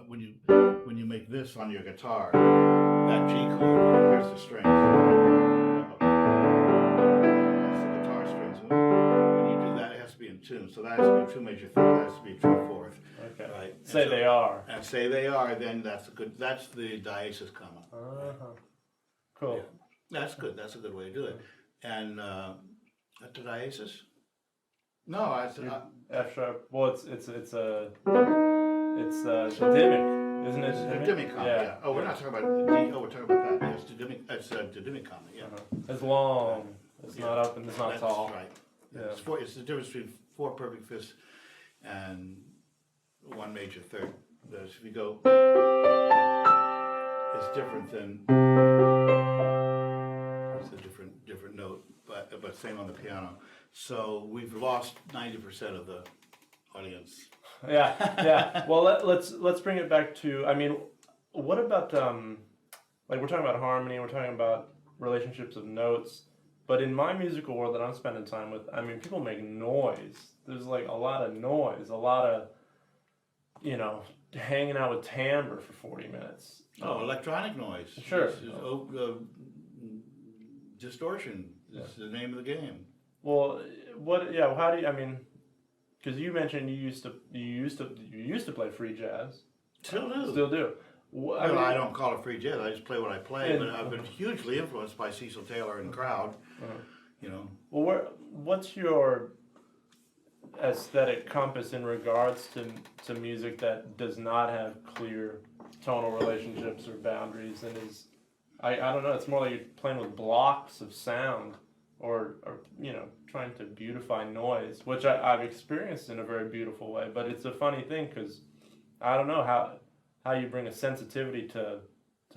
when you make this on your guitar, that G chord, here's the strings. That's the guitar strings. When you do that, it has to be in tune. So that has to be a true major third. That has to be a true fourth. Okay. Right. Say they are. And say they are. Then that's the diesis comma. Cool. Yeah. That's good. That's a good way to do it. And the diesis? No, F sharp. Well, it's didymmic, isn't it? Didymmic comma. Yeah. Oh, we're not talking about D. Oh, we're talking about that. Yes, didymmic. It's didymmic comma. Yeah. It's long. It's not up and it's not tall. That's right. Yeah. It's the difference between 4 perfect fifths and 1 major third. If you go, it's different than. It's a different note, but same on the piano. So we've lost 90% of the audience. Yeah. Well, let's bring it back to. I mean, what about like we're talking about harmony, we're talking about relationships of notes, but in my musical world that I'm spending time with, I mean, people make noise. There's like a lot of noise, a lot of, hanging out with timbre for 40 minutes. Electronic noise. Sure. Distortion is the name of the game. Well, how do you? I mean, because you mentioned you used to play free jazz. Still do. I don't call it free jazz. I just play what I play. But I've been hugely influenced by Cecil Taylor and Crowd, you know. Well, what's your aesthetic compass in regards to music that does not have clear tonal relationships or boundaries and is I don't know, it's more like you're playing with blocks of sound or trying to beautify noise, which I've experienced in a very beautiful way, but it's a funny thing because I don't know how you bring a sensitivity to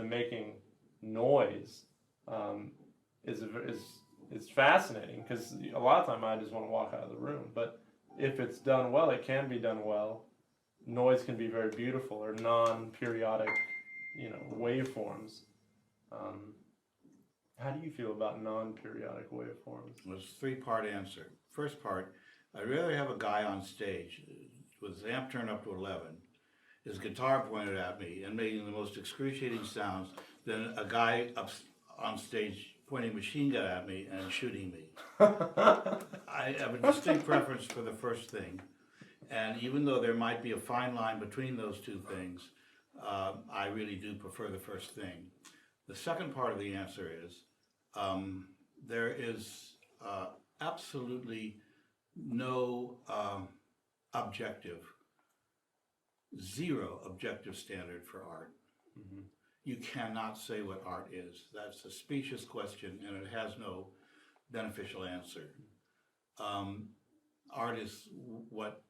making noise is fascinating because a lot of time I just want to walk out of the room, but if it's done well, it can be done well. Noise can be very beautiful, or non-periodic, waveforms. How do you feel about non-periodic waveforms? Well, it's a three-part answer. First part, I'd rather have a guy on stage with his amp turned up to 11, his guitar pointed at me and making the most excruciating sounds than a guy up on stage pointing a machine gun at me and shooting me. I have a distinct preference for the first thing. And even though there might be a fine line between those two things, I really do prefer the first thing. The second part of the answer is there is absolutely no zero objective standard for art. Mm-hmm. You cannot say what art is. That's a specious question and it has no beneficial answer. Art is what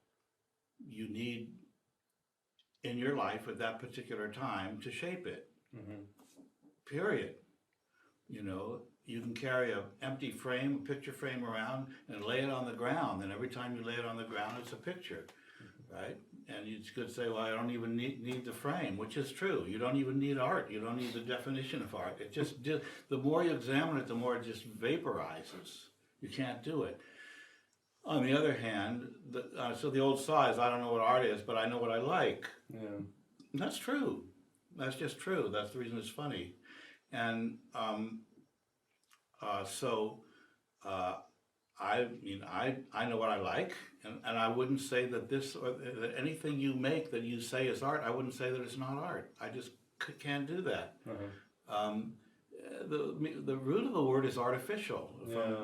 you need in your life at that particular time to shape it. Mm-hmm. Period. You can carry an empty frame, a picture frame around and lay it on the ground, and every time you lay it on the ground it's a picture, right? And you could say, well, I don't even need the frame, which is true. You don't even need art. You don't need the definition of art. It just, the more you examine it, the more it just vaporizes. You can't do it. On the other hand, so the old saw is, I don't know what art is, but I know what I like. Yeah. That's true. That's just true. That's the reason it's funny. And I know what I like, and I wouldn't say that that anything you make that you say is art, I wouldn't say that it's not art. I just can't do that. Uh-huh. The root of the word is artificial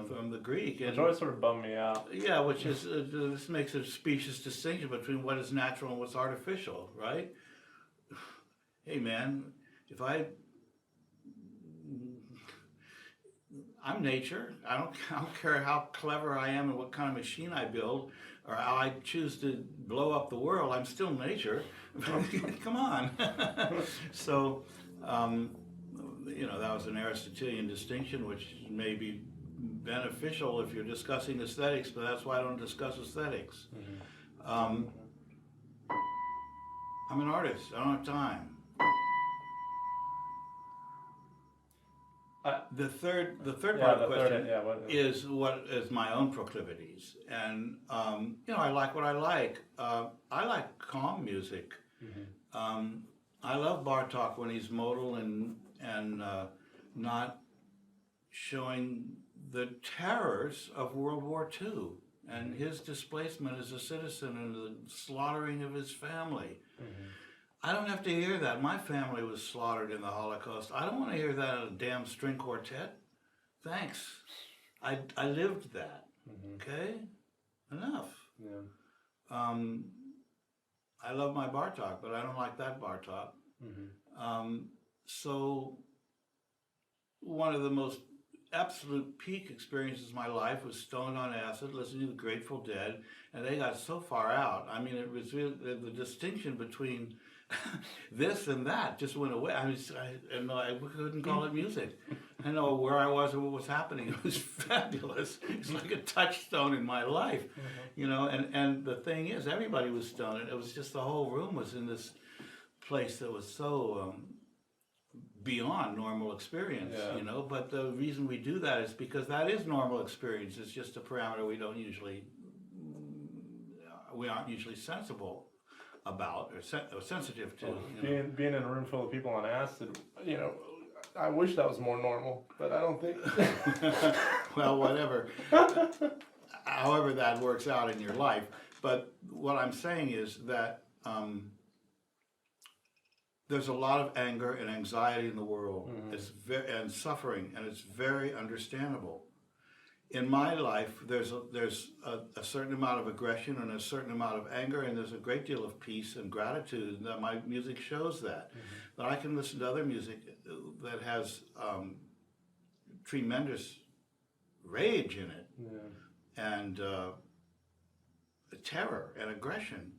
from the Greek. Which always sort of bummed me out. Yeah, which is, this makes a specious distinction between what is natural and what's artificial, right? Hey man, I'm nature. I don't care how clever I am and what kind of machine I build or how I choose to blow up the world. I'm still nature. Come on. So, that was an Aristotelian distinction, which may be beneficial if you're discussing aesthetics, but that's why I don't discuss aesthetics. Mm-hmm. I'm an artist. I don't have time. The third part of the question is what is my own proclivities, and I like what I like. I like calm music. Mm-hmm. I love Bartók when he's modal and not showing the terrors of World War II and his displacement as a citizen and the slaughtering of his family. Mm-hmm. I don't have to hear that. My family was slaughtered in the Holocaust. I don't want to hear that in a damn string quartet. Thanks. I lived that. Mm-hmm. Okay? Enough. Yeah. I love my Bartók, but I don't like that Bartók. Mm-hmm. So one of the most absolute peak experiences of my life was stoned on acid, listening to the Grateful Dead, and they got so far out. I mean, it was really, the distinction between this and that just went away. I couldn't call it music. I know where I was and what was happening. It was fabulous. It's like a touchstone in my life, mm-hmm. And the thing is, everybody was stoned. It was just the whole room was in this place that was so beyond normal experience, But the reason we do that is because that is normal experience. It's just a parameter we aren't usually sensible about or sensitive to. Being in a room full of people on acid, I wish that was more normal, but I don't think. Well, whatever. However that works out in your life. But what I'm saying is that there's a lot of anger and anxiety in the world. Mm-hmm. And suffering, and it's very understandable. in my life, there's a certain amount of aggression and a certain amount of anger, and there's a great deal of peace and gratitude, and that my music shows that. But I can listen to other music that has tremendous rage in it, and terror and aggression,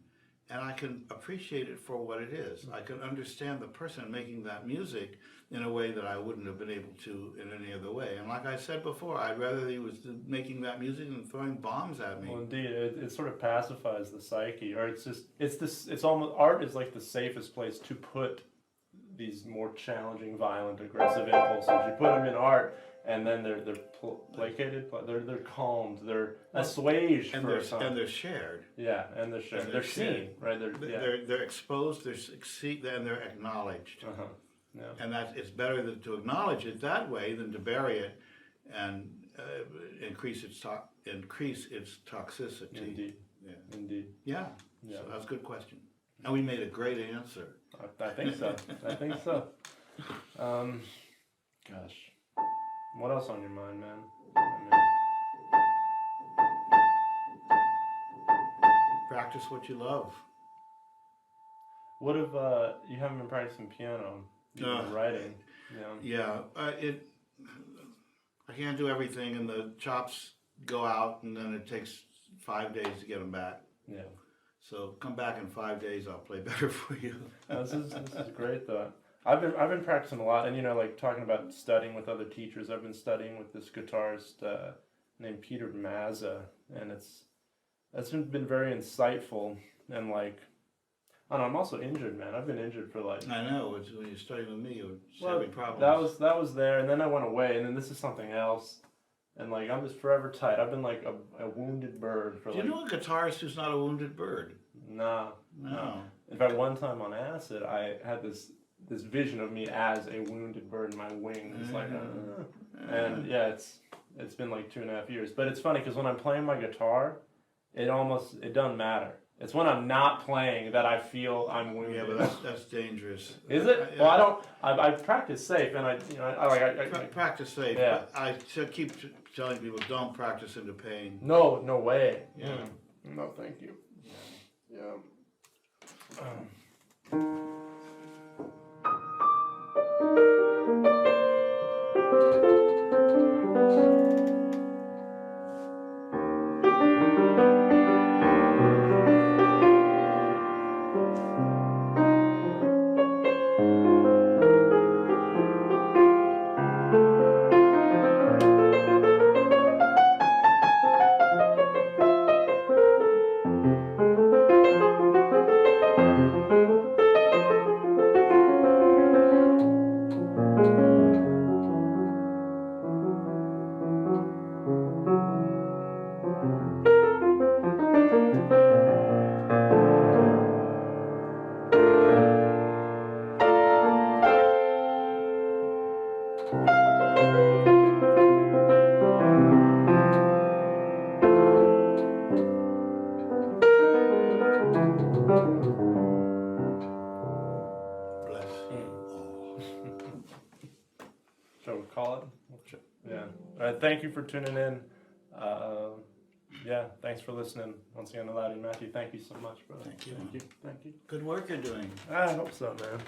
and I can appreciate it for what it is. I can understand the person making that music in a way that I wouldn't have been able to in any other way. And like I said before, I'd rather he was making that music than throwing bombs at me. Well, indeed, it sort of pacifies the psyche, or it's almost, art is like the safest place to put these more challenging, violent, aggressive impulses. You put them in art, and then they're placated, they're calmed, they're assuaged and for a time. And they're shared. Yeah, and they're shared. They're seen, right? They're exposed, and they're acknowledged. Yeah. And that it's better to acknowledge it that way than to bury it and increase its toxicity. Indeed. Yeah. Indeed. Yeah. Yeah. So that's a good question. And we made a great answer. I think so. I think so. Gosh. What else on your mind, man? Practice what you love. What if you haven't been practicing piano? You've been writing. Yeah. I can't do everything, and the chops go out, and then it takes 5 days to get them back. Yeah. So come back in 5 days, I'll play better for you. This is great though. I've been practicing a lot, and like talking about studying with other teachers. I've been studying with this guitarist named Peter Mazza, and it's been very insightful. And like, I don't know, I'm also injured, man. I've been injured for like. I know. It's when you studied with me, you were having problems. That was there, and then I went away, and then this is something else. And like, I'm just forever tight. I've been like a wounded bird for. Do you know a guitarist who's not a wounded bird? No. In fact, one time on acid, I had this vision of me as a wounded bird in my wings, and yeah, it's been like 2.5 years. But it's funny because when I'm playing my guitar, it doesn't matter. It's when I'm not playing that I feel I'm wounded. Yeah, but that's dangerous. Is it? Well, I practice safe, and I practice safe. Yeah. But I keep telling people, don't practice into pain. No way. Yeah. No, thank you. Yeah. Shall we call it? Yeah. All right. Thank you for tuning in. Yeah. Thanks for listening. Once again, Aladdin, Matthew, thank you so much, brother. Thank you. Thank you. Good work you're doing. I hope so, man.